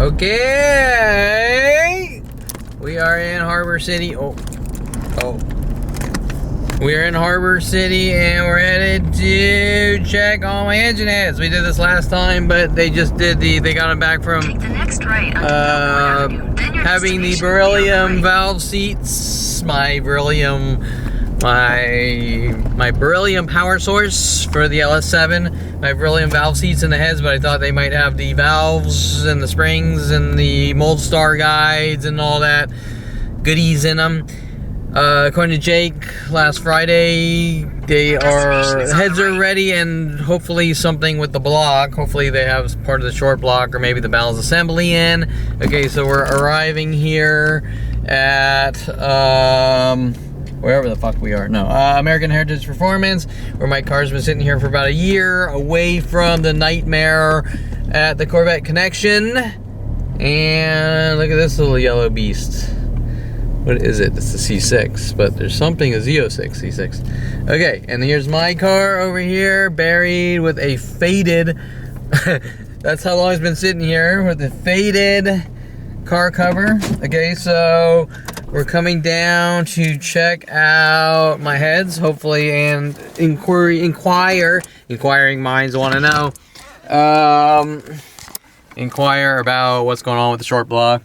Okay, we are in Harbor City. We are in Harbor City and we're headed to check on my engine heads. We did this last time, but they just did they got them back from Take the next right having the beryllium valve seats, my beryllium power source for the LS7, my beryllium valve seats in the heads, but I thought they might have the valves and the springs and the mold star guides and all that goodies in them. According to Jake, last Friday, heads are ready, and hopefully something with the block. Hopefully they have part of the short block or maybe the balance assembly in. Okay, so we're arriving here at wherever the fuck we are. No, American Heritage Performance, where my car's been sitting here for about a year, away from the nightmare at the Corvette Connection. And look at this little yellow beast. What is it? It's the C6, but there's something, a Z06 C6. Okay, and here's my car over here, buried with a faded, that's how long it's been sitting here, with a faded car cover. Okay, so we're coming down to check out my heads, hopefully, and inquiring minds want to know. Inquire about what's going on with the short block.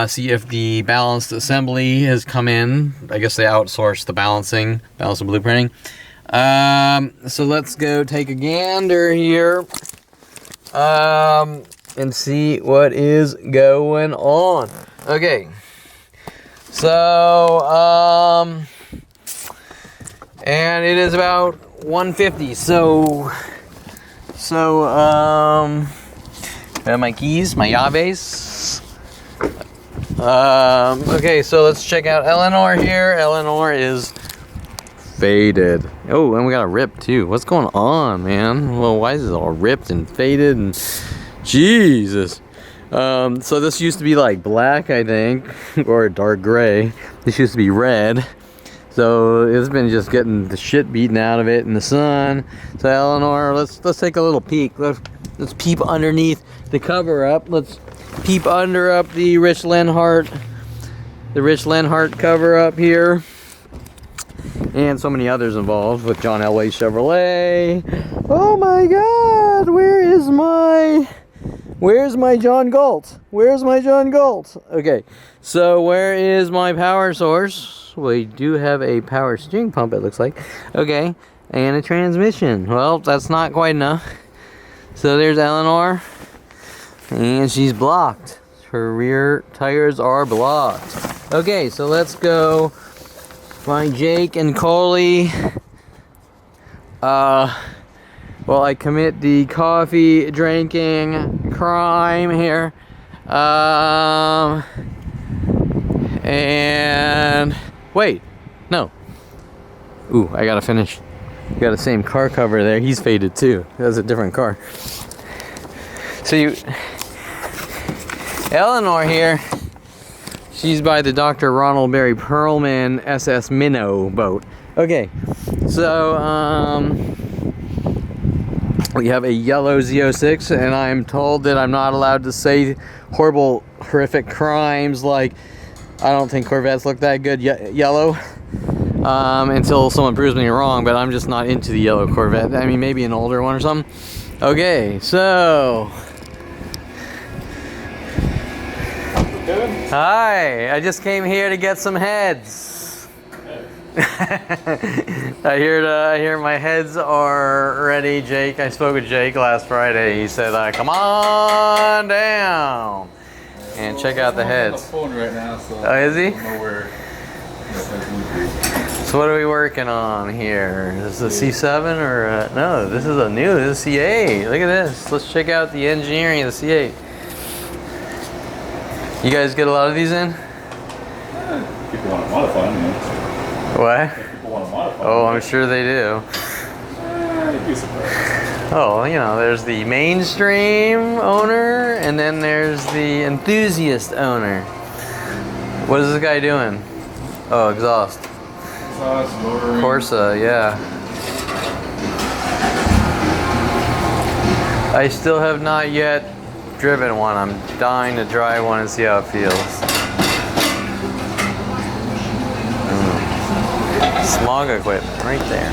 See if the balanced assembly has come in. I guess they outsourced the balance and blueprinting. So let's go take a gander here and see what is going on. Okay, so and it is about 1:50. So I have my keys, my llaves. Okay, so let's check out Eleanor here. Eleanor is faded. Oh, and we got a rip too. What's going on, man? Well, why is it all ripped and faded and Jesus? So this used to be like black, I think, or dark gray. This used to be red. So it's been just getting the shit beaten out of it in the sun. So Eleanor, let's take a little peek. Let's peep underneath the cover up. Let's peep under up the Rich Lenhart cover up here, and so many others involved with John Elway Chevrolet. Oh my God, where's my John Galt? Where's my John Galt? Okay, so where is my power source? We do have a power steering pump, it looks like. Okay, and a transmission. Well, that's not quite enough. So there's Eleanor, and she's blocked. Her rear tires are blocked. Okay, so let's go find Jake and Coley. Well, I commit the coffee drinking crime here. And wait, no. Ooh, I gotta finish. You got the same car cover there. He's faded too. That's a different car. So Eleanor here, she's by the Dr. Ronald Barry Perlman SS Minnow boat. Okay, so we have a yellow Z06, and I'm told that I'm not allowed to say horrific crimes like I don't think Corvettes look that good yellow. Until someone proves me wrong, but I'm just not into the yellow Corvette. I mean, maybe an older one or something. Okay, so hi, I just came here to get some heads. I hear my heads are ready. Jake, I spoke with Jake last Friday. He said, "Come on down and check out the heads." I'm on the phone right now, so oh, is he? I don't know where. So what are we working on here? Is this a C7 or no? This is this is a C8. Look at this. Let's check out the engineering of the C8. You guys get a lot of these in? People want to modify them. What? People want to modify Oh, I'm sure they do. You'd be surprised. Oh, you know, there's the mainstream owner, and then there's the enthusiast owner. What is this guy doing? Oh, exhaust. Corsa, yeah. I still have not yet driven one. I'm dying to drive one and see how it feels. Smog equipment right there.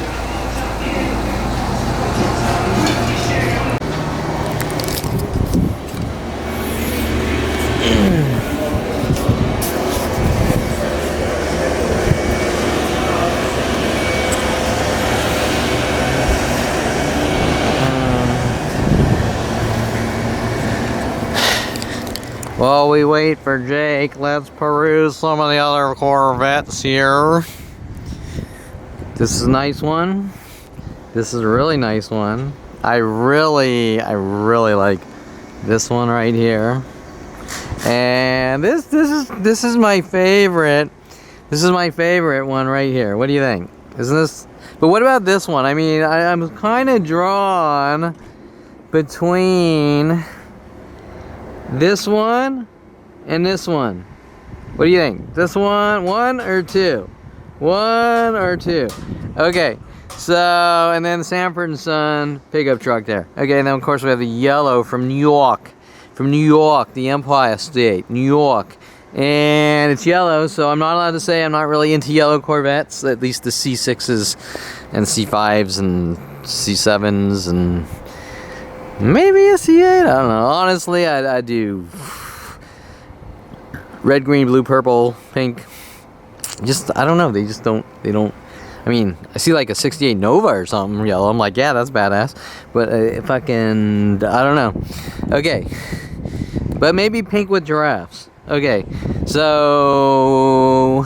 While we wait for Jake, let's peruse some of the other Corvettes here. This is a nice one. This is a really nice one. I really like this one right here. And this is my favorite. This is my favorite one right here. What do you think? Isn't this? But what about this one? I mean, I'm kind of drawn between this one and this one. What do you think? This one or two? One or two? Okay, so, and then Sanford and Son pickup truck there. Okay, and then of course we have the yellow from New York. From New York, the Empire State, New York. And it's yellow, so I'm not allowed to say I'm not really into yellow Corvettes, at least the C6s and C5s and C7s and maybe a C8, I don't know. Honestly, I do red, green, blue, purple, pink. Just, I don't know, they don't, I mean, I see like a 68 Nova or something yellow. I'm like, yeah, that's badass. But fucking, I don't know. Okay. But maybe pink with giraffes. Okay. So,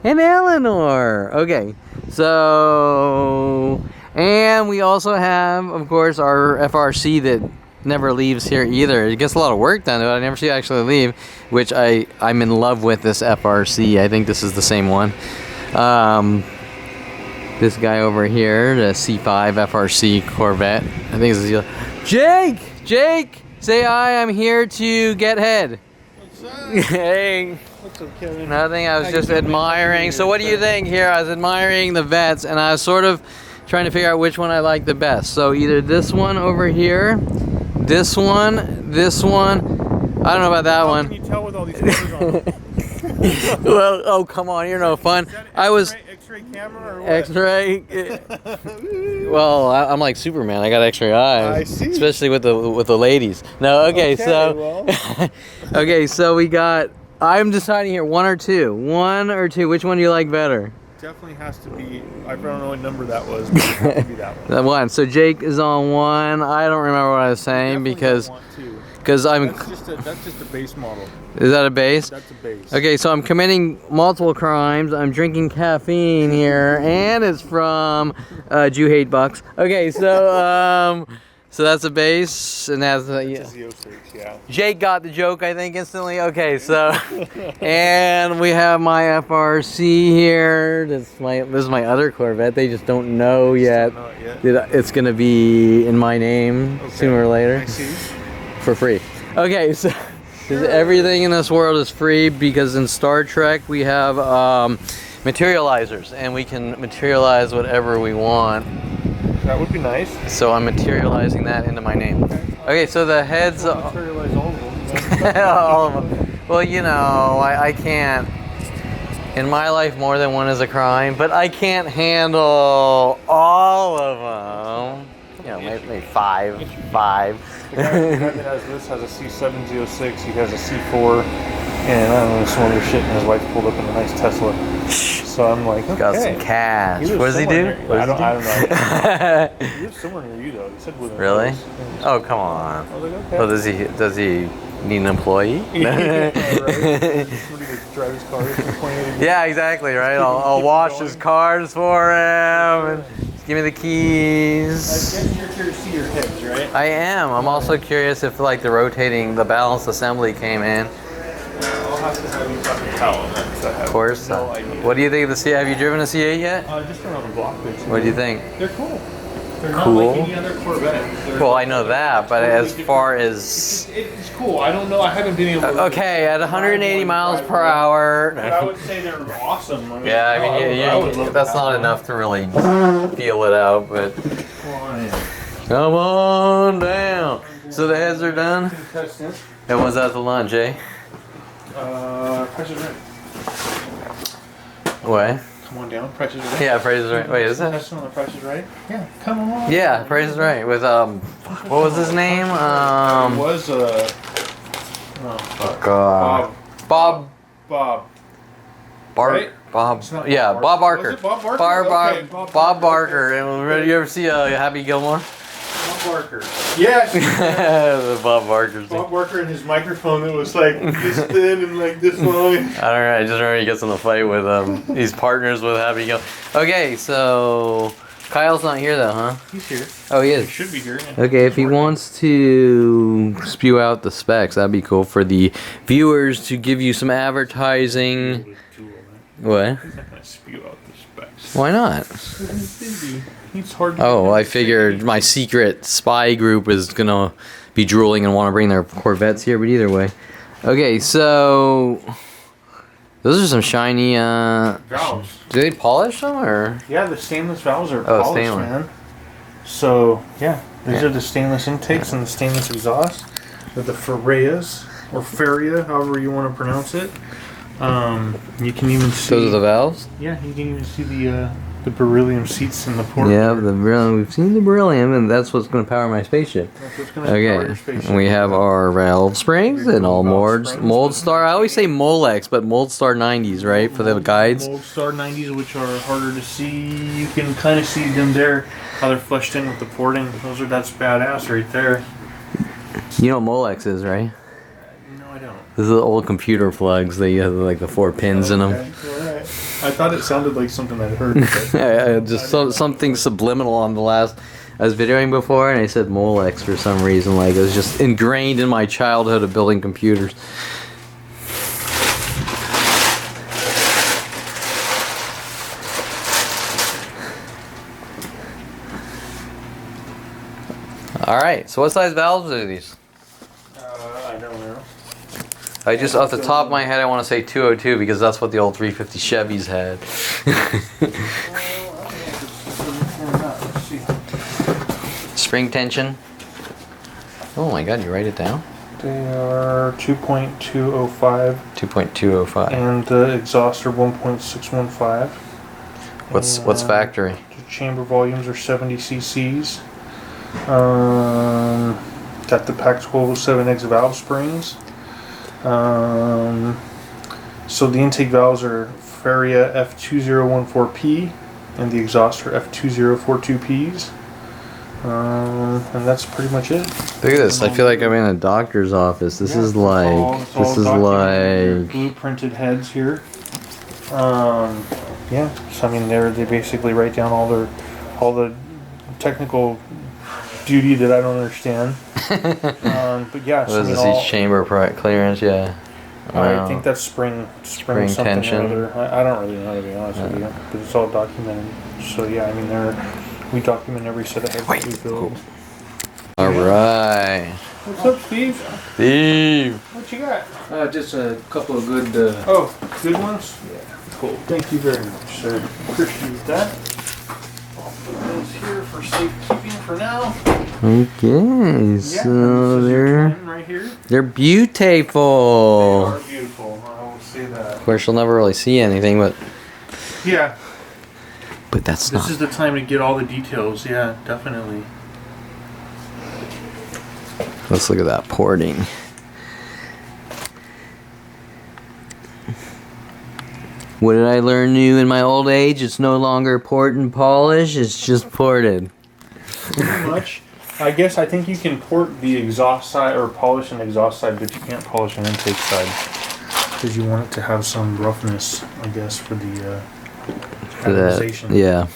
an Eleanor. Okay. So, and we also have, of course, our FRC that never leaves here either. It gets a lot of work done, but I never see it actually leave, which I'm in love with this FRC. I think this is the same one. This guy over here, the C5 FRC Corvette. I think this is Jake, say hi. I'm here to get head. What's up? Hey. What's up, Kevin? Nothing. I was just admiring. So what do you think here? I was admiring the vets, and I was sort of trying to figure out which one I like the best. So either this one over here, this one. I don't know about that one. How can you tell with all these colors on it? Well, oh come on, you're no fun. I was X-ray camera or what? X-ray. Well, I'm like Superman. I got X-ray eyes. I see. Especially with the ladies. No, okay, so well. okay, so we got. I'm deciding here, one or two. Which one do you like better? Definitely has to be. I don't know what number that was, but it has to be that one. That one. So Jake is on one. I don't remember what I was saying because I'm. That's just a base model. Is that a base? That's a base. Okay, so I'm committing multiple crimes. I'm drinking caffeine here, and it's from Jew Hate Bucks. Okay, so so that's a base, and that's That's a Z06, yeah. Jake got the joke, I think, instantly. Okay, so and we have my FRC here. This is my other Corvette. They just don't know yet. Don't know it yet. It's gonna be in my name sooner or later. I see. For free. Okay, so everything in this world is free because in Star Trek we have materializers, and we can materialize whatever we want. That would be nice. So I'm materializing that into my name. Okay, so the heads. Materialize all of them. All of them. Well, you know, I can't. In my life, more than one is a crime, but I can't handle all of them. You know, maybe five. The guy that has this has a C706, he has a C4, and I don't know, some other shit, and his wife pulled up in a nice Tesla. So I'm like, okay. Got some cash. He lives What does he do? somewhere near- I don't know. He lives somewhere near you, though. He said within Really? Hills. Oh, come on. I was like, okay. Well, does he need an employee? Yeah, right. Somebody to drive his car from point A to B. Yeah, exactly, right? I'll wash his cars for him and just give me the I keys. guess you're here to see your heads, right? I am. I'm also curious if like the balanced assembly came in. I'll have to have you fucking tell him that, 'cause I have Of course. no idea. What do you think of the C8? Have you driven a C8 yet? Just around the block, bitch. What do you think? They're cool. They're Cool? not like any other Corvette. They're Well, I know that, but totally as different. far as It's cool. I don't know. I haven't been able to. okay, at 180 miles per hour. But I would say they're awesome. I mean, Yeah, I mean, I would love to that's have not one. enough to really feel it out, but Well, come on down. So the heads are done. Contestant. And was that the lunch, eh? Price is right. What? Come on down. Price is right. Yeah, Price is Right. Wait, is it? Contestant on the Price is Right. Yeah, come on. Yeah, Price is Right with what was his name? It was oh fuck. God. Bob. Bob. Right? Bob. It's not Yeah, Bob Bob Barker. Barker. Was it Bob Barker? Okay, Bob Barker. And you ever see Happy Gilmore? Bob Barker. Yes. The Bob Barker's thing. Bob Barker and his microphone that was like this thin and like this long. I don't know. I just remember he gets in a fight with he's partners with Happy Gilmore. Okay, so Kyle's not here though, huh? He's here. Oh, he He is. should be here. Yeah. Okay, if he wants to spew out the specs, that'd be cool for the viewers to give you some advertising. What? He's not gonna spew out the specs. Why not? He's busy. He's hard. Oh, I figured my secret spy group is gonna be drooling and want to bring their Corvettes here, but either way. Okay, so those are some shiny. Valves. Do they polish them or? Yeah, the stainless valves are Oh, polished, stainless. man. So yeah, these Yeah. are the stainless intakes and the stainless exhaust. They're the Ferreas or Feria, however you want to pronounce it. You can even see. Those are the valves. Yeah, you can even see the beryllium seats in the port. Yeah, the beryllium. We've seen the beryllium, and that's what's going to power my spaceship. That's what's gonna power Okay, your spaceship. and we have our valve springs and all Valve springs. Mold Star. I always say Molex, but Mold Star 90s, right, for the guides. Mold Star 90s, which are harder to see. You can kind of see them there, how they're fleshed in with the porting. That's badass right there. You know what Molex is, right? No, I don't. This is the old computer plugs. They have like the 4 pins in them. Okay, alright. I thought it sounded like something I'd heard. But Just something subliminal on the last. I was videoing before, and I said Molex for some reason. Like it was just ingrained in my childhood of building computers. All right. So what size valves are these? I don't know. I just off the top of my head, I want to say 202 because that's what the old 350 Chevys had. Let's see. Spring tension. Oh my God, you write it down. They are 2.205 2.205. and the exhaust are 1.615. What's And factory? The chamber volumes are 70 cc's. Got the Pac 1207X valve springs. So the intake valves are Feria F2014P and the exhaust are F2042Ps. And that's pretty much it. Look at this. I feel like I'm in a doctor's office. This is like It's all documented, blueprinted heads here. Yeah. So I mean, they basically write down all the technical duty that I don't understand. But yeah. What is this? Each chamber clearance? Yeah. I think that's spring something tension. or other. I don't really know, to be honest with you, but it's all documented. So yeah, I mean, we document every set of heads that we build. All right. What's up, Steve? Steve. What you got? Just a couple of good. Good ones? Yeah. Cool. Thank you very much, sir. Appreciate that. I'll put those here for safekeeping for now. Okay, Yeah, so this is your they're twin right here. they're beautiful. They are beautiful. I will say that. Of course, you'll never really see anything, but Yeah. that's This not. is the time to get all the details. Yeah, definitely. Let's look at that porting. What did I learn new in my old age? It's no longer port and polish. It's just ported. Pretty much. I think you can port the exhaust side or polish an exhaust side, but you can't polish an intake side because you want it to have some roughness, I guess, for the For that, anodization. yeah.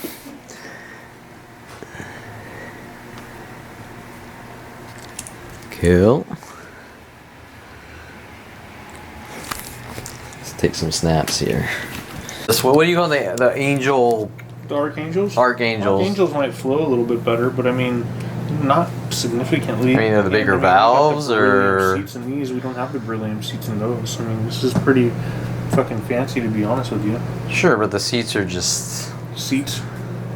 Cool. Let's take some snaps here. What do you call the angel? The Archangels? Archangels. Archangels might flow a little bit better, but I mean, not significantly. I mean, are the bigger we got valves, the beryllium or- seats in these? We don't have the beryllium seats in those. I mean, this is pretty fucking fancy, to be honest with you. Sure, but the seats are just. Seats.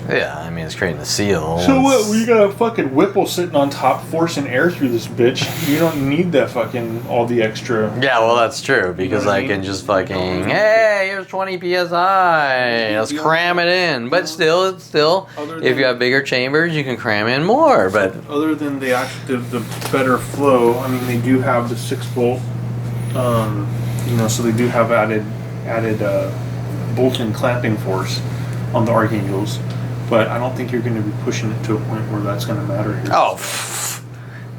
Yeah, I mean, it's creating a seal. So what? We got a fucking Whipple sitting on top, forcing air through this bitch. You don't need that fucking all the extra. Yeah, well, that's true because what I I mean? can just fucking hey, here's 20 psi. Let's cram it in. But still, Other if than- you have bigger chambers, you can cram in more. But Other than the better flow, I mean, they do have the 6 volt. You know, so they do have added bolt-in clamping force on the Archangels, but I don't think you're going to be pushing it to a point where that's going to matter here. oh,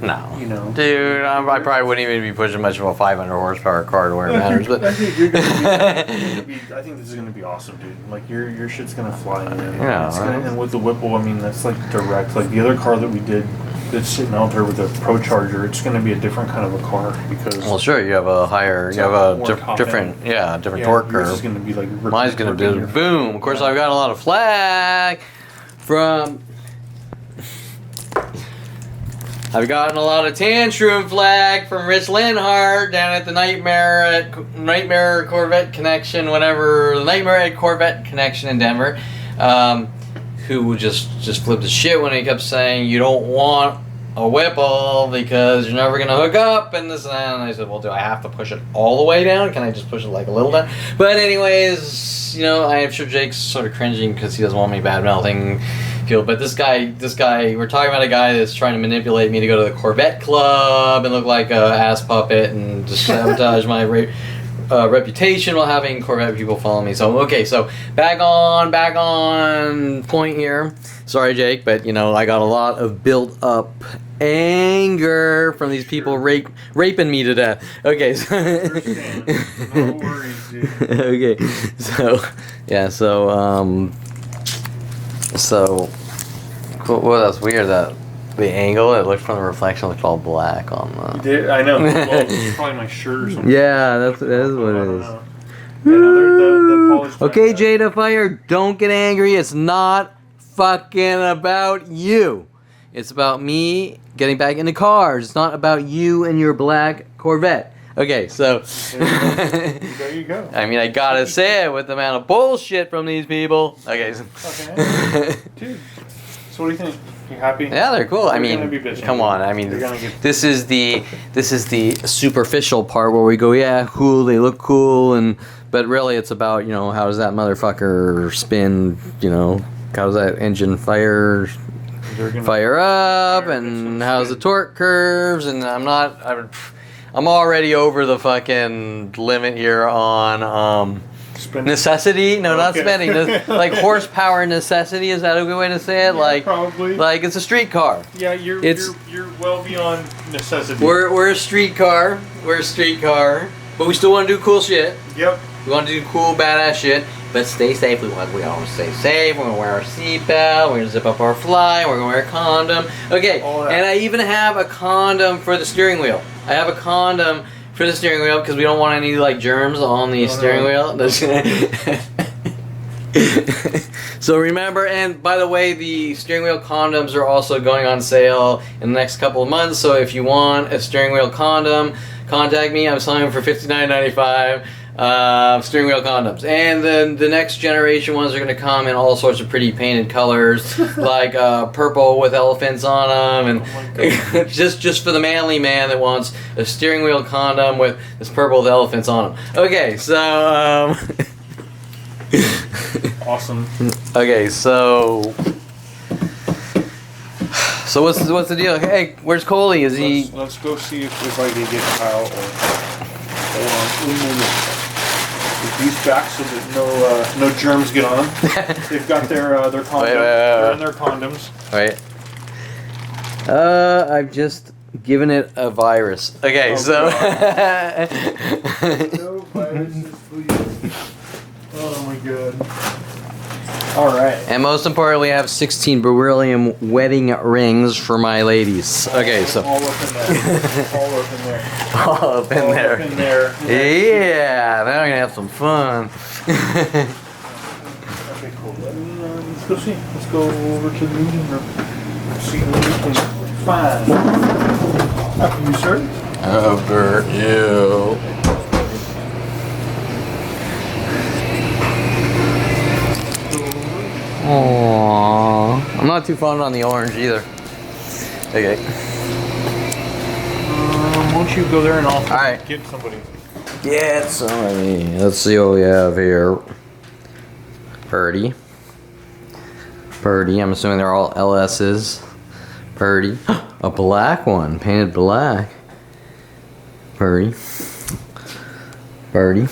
no, You know. dude, I probably wouldn't even be pushing much of a 500 horsepower car to where it matters. But I think you're gonna be, I think this is gonna be awesome, dude. Like your shit's gonna fly in. Yeah, It's right. and with the Whipple, I mean that's like direct. Like the other car that we did that's sitting out there with a Pro Charger, it's gonna be a different kind of a car because well, sure, you have a higher, It's you have a a more top different, end. yeah, different yeah, torque yours curve. is gonna be like Mine's gonna be boom. Of course, I've got a lot of flag from. I've gotten a lot of tantrum flag from Rich Linhart down at the Nightmare Corvette Connection, whatever, the Nightmare at Corvette Connection in Denver, who just flipped his shit when he kept saying you don't want a Whipple because you're never gonna hook up and this and that. And I said, well, do I have to push it all the way down? Can I just push it like a little down? But anyways, you know, I'm sure Jake's sort of cringing because he doesn't want me bad mouthing. But this guy, we're talking about a guy that's trying to manipulate me to go to the Corvette Club and look like a ass puppet and just sabotage my reputation while having Corvette people follow me. So okay, so back on point here. Sorry, Jake, but you know I got a lot of built up anger from these people raping me to death. Okay, so No worries, dude. okay, so yeah, so well, that's weird that the angle it looked from the reflection looked all black on the. I know. Well, it's probably my shirt or something. Yeah, that is what I it don't is. know. Yeah, no, the polished Okay, back- Jada Fire, don't get angry. It's not fucking about you. It's about me getting back into cars. It's not about you and your black Corvette. Okay, so. There you go. I mean, I gotta say it with the amount of bullshit from these people. Okay. Okay. Dude, so what do you think? You happy? Yeah, they're cool. I They're gonna be mean, bitching. come on. I mean, They're gonna get- this is the superficial part where we go, yeah, cool. They look cool, but really, it's about how does that motherfucker spin? How does that engine fire up, and how's the torque curves? And I'm already over the fucking limit here on Spin- necessity. No, not Okay. spending. Like horsepower necessity. Is that a good way to say it? Yeah, probably. Like it's a street car. Yeah, It's- you're well beyond necessity. We're a street car. But we still want to do cool shit. Yep. We want to do cool, badass shit. But stay safe. We always stay safe. We're gonna wear our seatbelt. We're gonna zip up our fly. We're gonna wear a condom. Okay. All that. And I even have a condom for the steering wheel. I have a condom for the steering wheel because we don't want any germs on the steering wheel. So remember, and by the way, the steering wheel condoms are also going on sale in the next couple of months. So if you want a steering wheel condom, contact me. I'm selling them for $59.95. Steering wheel condoms, and then the next generation ones are going to come in all sorts of pretty painted colors, like purple with elephants on them, and just for the manly man that wants a steering wheel condom with this purple with elephants on them. Okay, so Awesome. okay, so what's the deal? Hey, where's Coley? Is he? Let's go see if I can get Kyle or these back so that no germs get on them. They've got their condoms. Wait. They're in their condoms. Right. I've just given it a virus. Okay, Oh, so. No viruses, please. Oh my god. All right. And most importantly, I have 16 beryllium wedding rings for my ladies. Okay, so. All up in there. All up in there. All up in All there. up in there. Yeah, now we're gonna have some fun. Okay, cool. Let's go see. Let's go over to the meeting room. See what we can find. After you, sir. Over you. Aww. I'm not too fond on the orange either. Okay. Why don't you go there and I'll Alright. get somebody. Get somebody. Let's see what we have here. Purdy. Purdy. I'm assuming they're all LS's. Purdy. A black one. Painted black. Purdy. Purdy.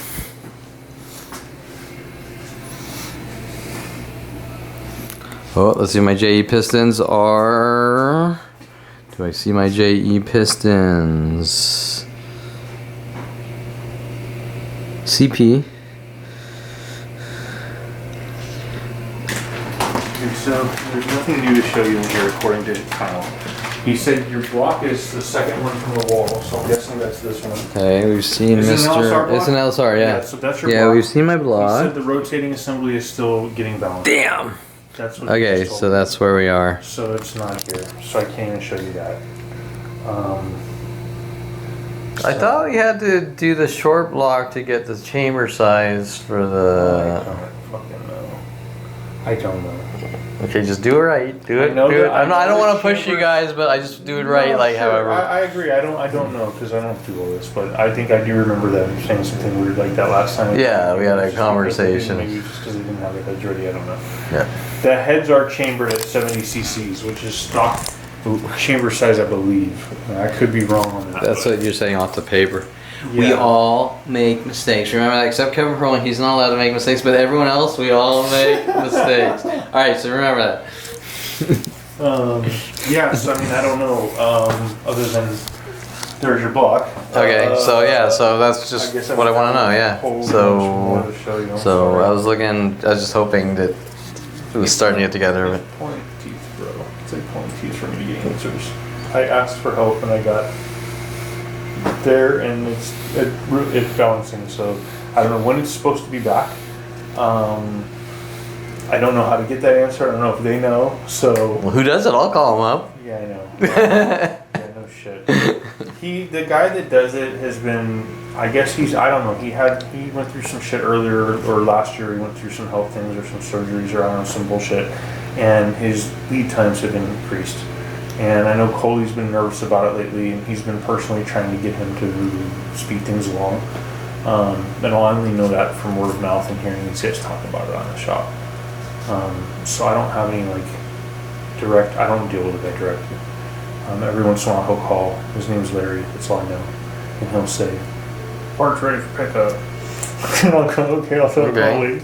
Oh, let's see. My JE Pistons are. Do I see my JE Pistons? CP. Okay, so there's nothing new to show you in here according to Kyle. He said your block is the second one from the wall, so I'm guessing that's this one. Okay, we've seen Is it an LSR Mr. block? It's an LSR, yeah. Yeah, so that's your Yeah, block. we've seen my He said block. the rotating assembly is still getting balanced. Damn. That's what he Okay, just told so me. that's where we are. So it's not here, so I can't even show you that. I thought we had to do the short block to get the chamber size for I the. don't fucking know. I don't know. Okay, just do it right. Do it. I know Do that- it. I I don't know want the to push you chamber- guys, but I just do it right. No, Like sure. however. I agree. I don't know because I don't do all this, but I think I do remember them saying something weird like that last time. Yeah, we had a Just because they didn't- conversation. Maybe just because they didn't have the heads ready. I don't know. Yeah. The heads are chambered at 70 cc's, which is stock chamber size, I believe. I could be wrong on that. That's but- what you're saying off the paper. We Yeah. all make mistakes. Remember that, except Kevin Perlman, he's not allowed to make mistakes, but everyone else, we all make mistakes. All right, so remember that. Yes, I mean, I don't know, other than there's your block. Okay, so yeah, so that's I just guess what I want to know. a Yeah. whole bunch more So, to show you, I'm so sorry. I was just hoping that it was starting to get together. But It's point teeth, bro. It's like point teeth for me to get answers. I asked for help and I got there, and it's balancing. So I don't know when it's supposed to be back. I don't know how to get that answer. I don't know if they know. So well, who does it? I'll call him up. yeah, I know. Yeah, no shit. The guy that does it has been. I guess I don't know. He went through some shit earlier or last year. He went through some health things or some surgeries or I don't know, some bullshit, and his lead times have been increased. And I know Coley's been nervous about it lately, and he's been personally trying to get him to really speed things along. And I only know that from word of mouth and hearing these guys talk about it on the shop. So I don't have any direct. I don't deal with the guy directly. Every once in a while he'll call. His name's Larry. That's all I know. And he'll say, "Part's ready for pickup." And I'll go, "Okay, I'll tell Okay. Coley."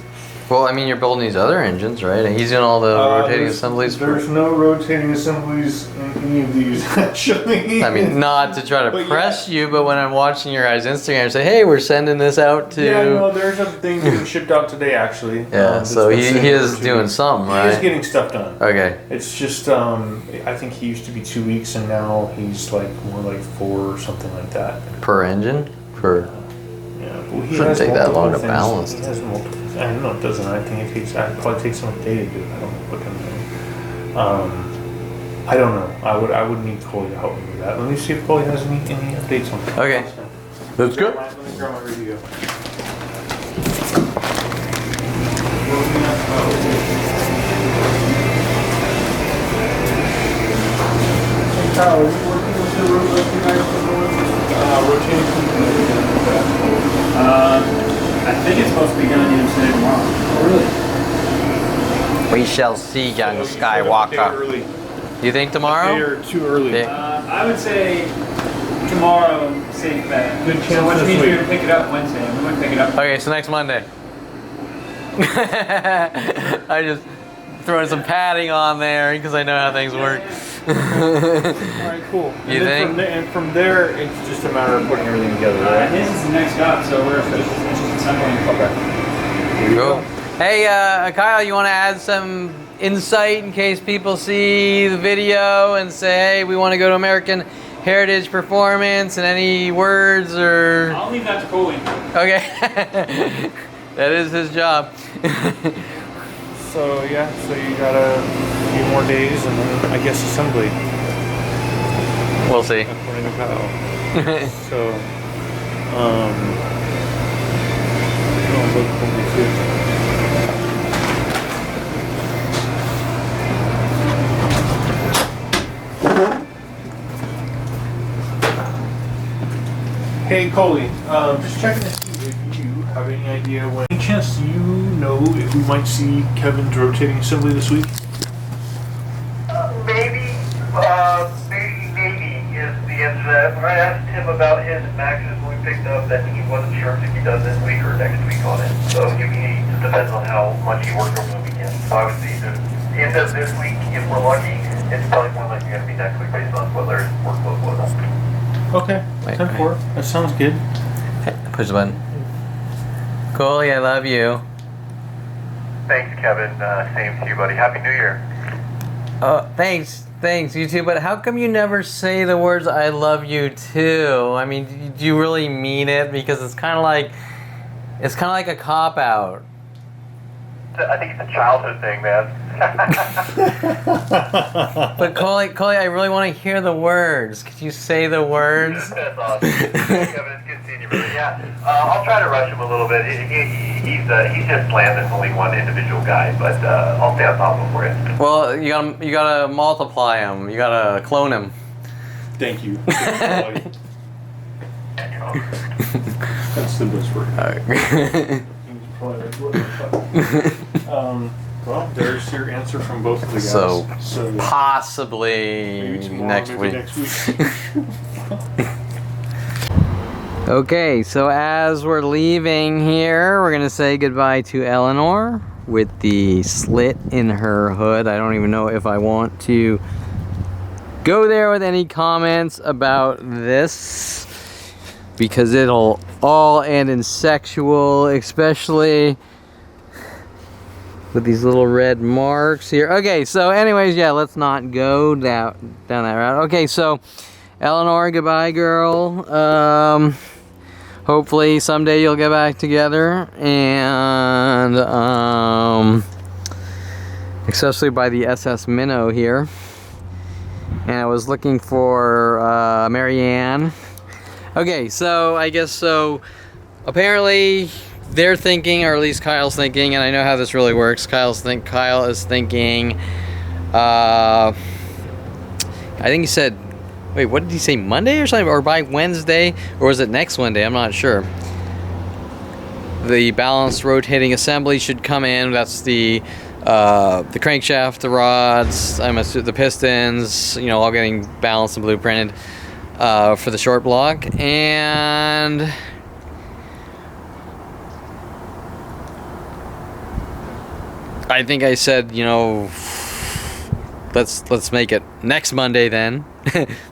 Well, I mean, you're building these other engines, right? And he's doing all the rotating There's- assemblies. There's no rotating assemblies in any of these, actually. I mean, not to try to But press you, but when I'm watching your guys' Instagram, say, "Hey, we're sending this out to." Yeah, no, there's a thing getting shipped out today, actually. Yeah, that's so been he sent is over to doing me. something, He is right? getting stuff done. Okay. It's just, I think he used to be 2 weeks, and now he's more like 4 or something like that. Per engine? Per. Yeah, well, he Shouldn't has take that long to multiple balance. things. He has multiple. I don't know. It doesn't. I think it probably takes some day to do it. I don't fucking know. I don't know. I would need Coley to help me with that. Let me see if Coley has any updates on that. Okay. That's good. Let me grab my radio. Hey Kyle, are you working with the rotating? I think it's supposed to be done either today or tomorrow. Oh, really? We shall see, young Day Skywalker. early. You think Day tomorrow? or too early. Yeah. I would say tomorrow, safe bet. Good So chance which this means week. we would pick it up Wednesday, and we wouldn't pick it up. Okay, so next Monday. I just throwing some padding on there because I know how things work. Alright, cool. You think? And from there, it's just a matter of putting everything together, right? His is the next job, so we're just assembling. Here you Cool. go. Hey, Kyle, you want to add some insight in case people see the video and say, hey, we want to go to American Heritage Performance, and any words or... I'll leave that to Coley. Okay. That is his job. So yeah, so you got a few more days, and then I guess assembly. We'll see. According to Kyle. So, Hey, Coley, just checking to see if you have any idea when. Any chance do you know if we might see Kevin's rotating assembly this week? Maybe is the answer to that. When I asked him about his and Max's when we picked up, that he wasn't sure if he does this week or next week on it. So it depends on how much he works over the weekend. So obviously, if he does this week, if we're lucky, it's probably more likely going to be next week based on whether his workload was up. Okay, 10-4. That sounds good. Push the button. Coley, I love you. Thanks, Kevin. Same to you, buddy. Happy New Year. Thanks, you too. But how come you never say the words "I love you" too? I mean, do you really mean it? Because it's kind of like a cop out. I think it's a childhood thing, man. But Coley, I really want to hear the words. Could you say the words? That's awesome. Kevin, it's good seeing you, brother. Yeah, I'll try to rush him a little bit. He's just slammed and only one individual guy, but I'll stay on top of him for you. Well, you gotta multiply him. You gotta clone him. Thank you. That's the best word. Well, there's your answer from both of the guys. So maybe possibly tomorrow, next maybe week. Next week. Okay, so as we're leaving here, we're gonna say goodbye to Eleanor with the slit in her hood. I don't even know if I want to go there with any comments about this because it'll all end in sexual, especially with these little red marks here. Okay, so anyways, yeah, let's not go down that route. Okay, so Eleanor, goodbye, girl. Hopefully someday you'll get back together, and especially by the SS Minnow here. And I was looking for Marianne. Okay, so I guess so. Apparently they're thinking, or at least Kyle's thinking, and I know how this really works. Kyle is thinking. I think he said, wait, what did he say? Monday or something, or by Wednesday, or was it next Monday? I'm not sure. The balanced rotating assembly should come in. That's the crankshaft, the rods, the pistons, you know, all getting balanced and blueprinted for the short block. And I think I said, you know, let's make it next Monday then.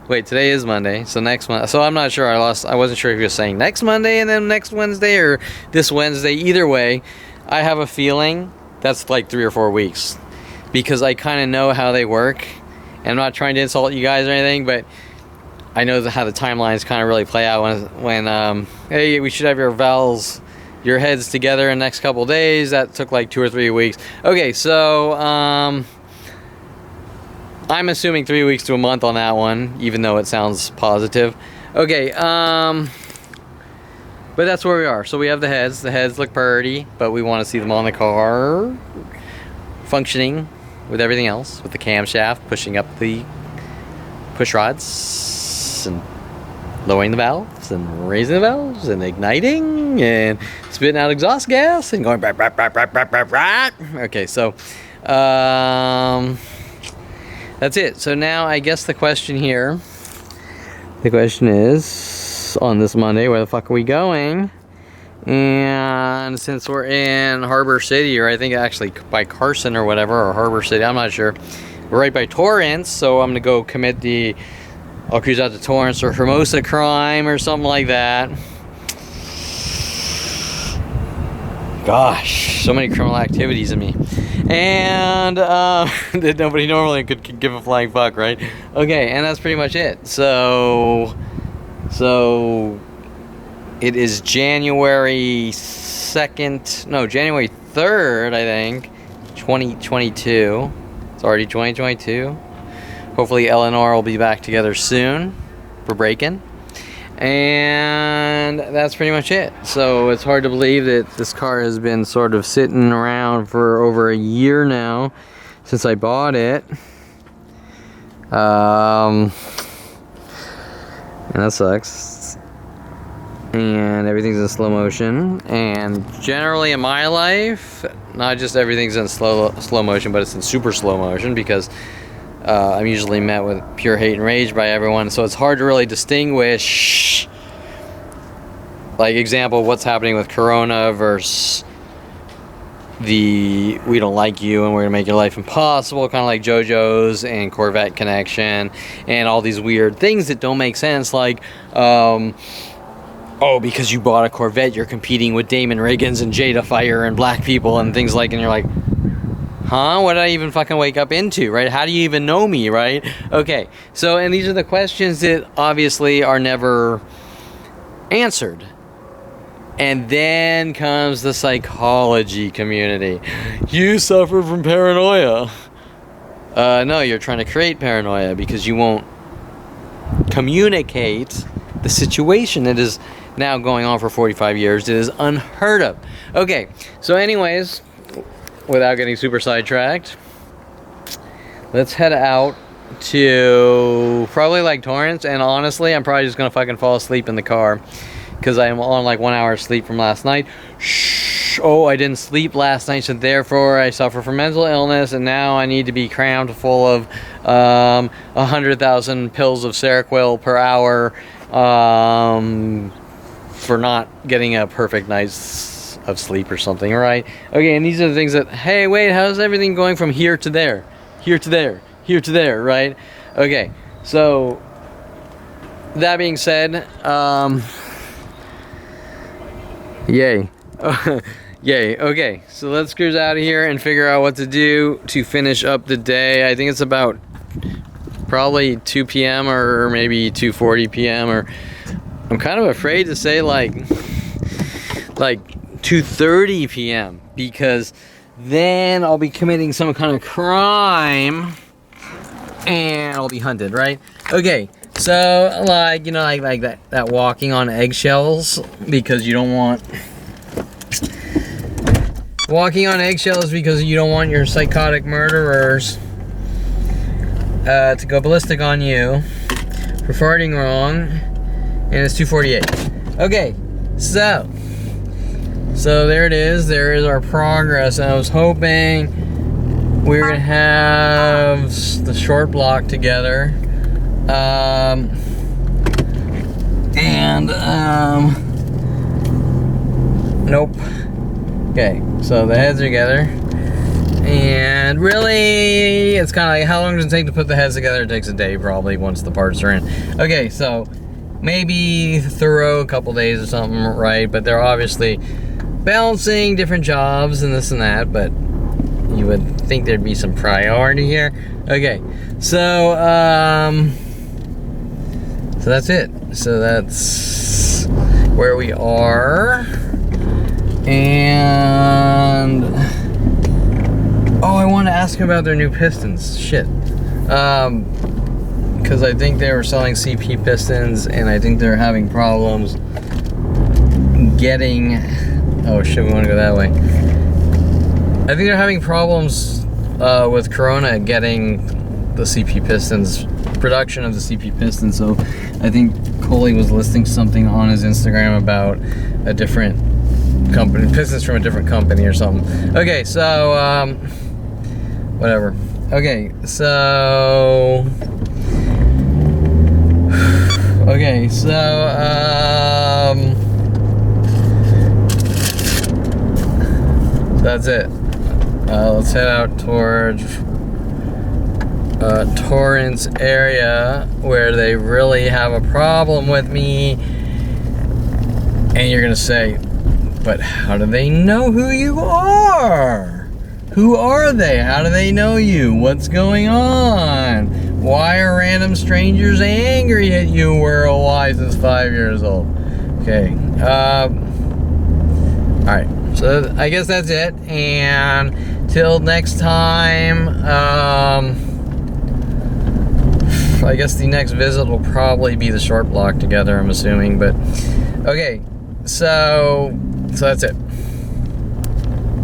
Wait, today is Monday, so next month. So I'm not sure. I wasn't sure if he was saying next Monday and then next Wednesday or this Wednesday. Either way, I have a feeling that's like 3 or 4 weeks because I kind of know how they work. And I'm not trying to insult you guys or anything, but I know how the timelines kind of really play out when hey, we should have your heads together in the next couple days. That took like 2 or 3 weeks. Okay, so I'm assuming 3 weeks to a month on that one, even though it sounds positive. Okay, but that's where we are. So we have the heads. The heads look pretty, but we want to see them on the car functioning with everything else, with the camshaft pushing up the push rods and lowering the valves and raising the valves and igniting and spitting out exhaust gas and going brap, brap, brap, brap, brap, brap, brap. Okay, so that's it. So now I guess the question is, on this Monday, where the fuck are we going? And since we're in Harbor City, or I think actually by Carson or whatever, or Harbor City, I'm not sure. We're right by Torrance, so I'm gonna go I'll cruise out to Torrance or Hermosa Crime or something like that. Gosh, so many criminal activities in me. And that nobody normally could give a flying fuck, right? Okay, and that's pretty much it. So it is January 3rd, I think, 2022. It's already 2022. Hopefully Eleanor will be back together soon for break-in. And that's pretty much it. So it's hard to believe that this car has been sort of sitting around for over a year now since I bought it. And that sucks. and everything's in slow motion. And generally in my life, not just everything's in slow motion, but it's in super slow motion, because I'm usually met with pure hate and rage by everyone, so it's hard to really distinguish, like, example, what's happening with Corona versus the we don't like you and we're gonna make your life impossible, kind of like JoJo's and Corvette Connection and all these weird things that don't make sense, like oh, because you bought a Corvette you're competing with Damon Riggins and Jada Fire and black people and things like, and you're like, huh, what did I even fucking wake up into, right? How do you even know me, right? Okay, so, and these are the questions that obviously are never answered. And then comes the psychology community. You suffer from paranoia. No, you're trying to create paranoia because you won't communicate the situation that is now going on for 45 years. It is unheard of. Okay, so anyways, without getting super sidetracked, let's head out to probably like Torrance, and honestly, I'm probably just gonna fucking fall asleep in the car, because I am on like 1 hour sleep from last night. Shh. Oh, I didn't sleep last night, so therefore I suffer from mental illness, and now I need to be crammed full of 100,000 pills of Seroquel per hour for not getting a perfect night's of sleep or something, right? Okay, and these are the things that, hey, wait, how's everything going from here to there? Here to there, here to there, right? Okay, so that being said, yay. Yay. Okay, so let's cruise out of here and figure out what to do to finish up the day. I think it's about probably 2 p.m. or maybe 2:40 p.m. or I'm kind of afraid to say like 2:30 p.m. because then I'll be committing some kind of crime and I'll be hunted, right? Okay. So, like, you know, like that walking on eggshells, because you don't want... Walking on eggshells because you don't want your psychotic murderers to go ballistic on you for farting wrong, and it's 2:48. Okay, so there it is. There is our progress. I was hoping we were going to have the short block together. Nope. Okay, so the heads are together, and really, it's kind of like, how long does it take to put the heads together? It takes a day, probably, once the parts are in. Okay, so maybe thorough a couple days or something, right? But they're obviously balancing different jobs and this and that, but you would think there'd be some priority here. Okay, so that's it. So that's where we are. And oh, I want to ask about their new pistons. Shit. Because I think they were selling CP pistons, and I think they're having problems getting... Oh shit, we want to go that way. I think they're having problems with Corona getting the CP pistons, production of the CP pistons. So I think Coley was listing something on his Instagram about a different company, pistons from a different company or something. Okay, so whatever. Okay, so that's it. Let's head out towards Torrance area, where they really have a problem with me. And you're gonna say, but how do they know who you are? Who are they? How do they know you? What's going on? Why are random strangers angry at you? Where Wise is 5 years old. Okay. Alright. So I guess that's it. And till next time, I guess the next visit will probably be the short block together, I'm assuming. But okay. So that's it.